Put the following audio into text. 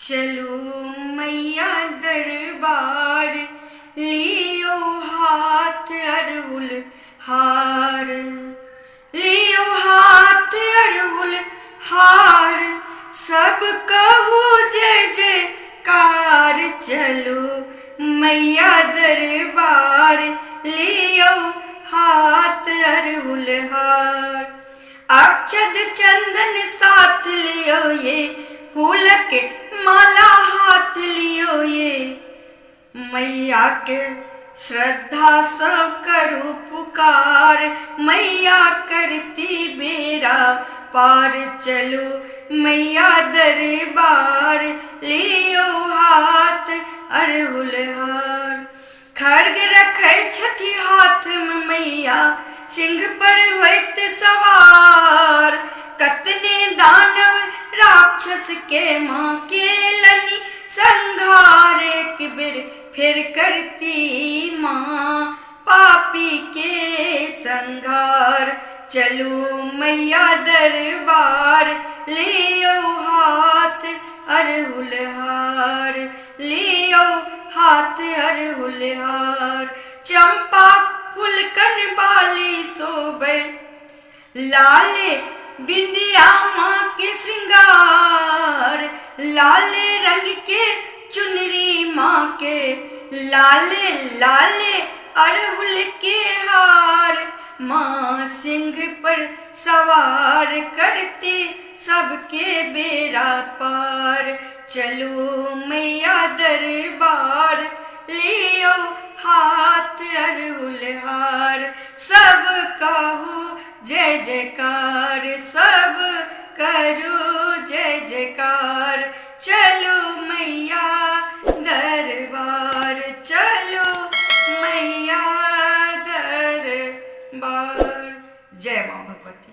चलो मैया दरबार, लियो हाथ अरहुल हार, लियो हाथ अरहुल हार, सब कहो जय जयकार। चलो मैया दरबार, लियो हाथ अरहुल हार। अक्षत चंदन साथ लियो ये, फूल के माला हाथ लियो ये। मैया के श्रद्धा से करो पुकार, मैया करती बेड़ा पार। चलो मैया दरबार, लियो हाथ अरहुल हार। खड्ग रखे छथि हाथ में मैया, सिंह पर होइत सवार। कतने दानव राक्षस के माँ के लनी संघार। एक बेर फिर करती माँ पापी के संघार। चलो मैया दरबार, लियो हाथ अरहुल हार, लियो हाथ अरहुल हार। चंपा फूल कन बाली शोभे, लाले बिंदिया माँ के श्रृंगार। लाले रंग के चुनरी माँ के, लाले लाले अरहुल के हार। माँ सिंह पर सवार, करती सबके बेड़ा पार। चलो मैया दरबार, लियो हाथ अरहुल हार। सब कहो जय जयकार, सब करो जय जयकार। चलो मैया दरबार, चलो मैया दरबार। जय माँ भगवती।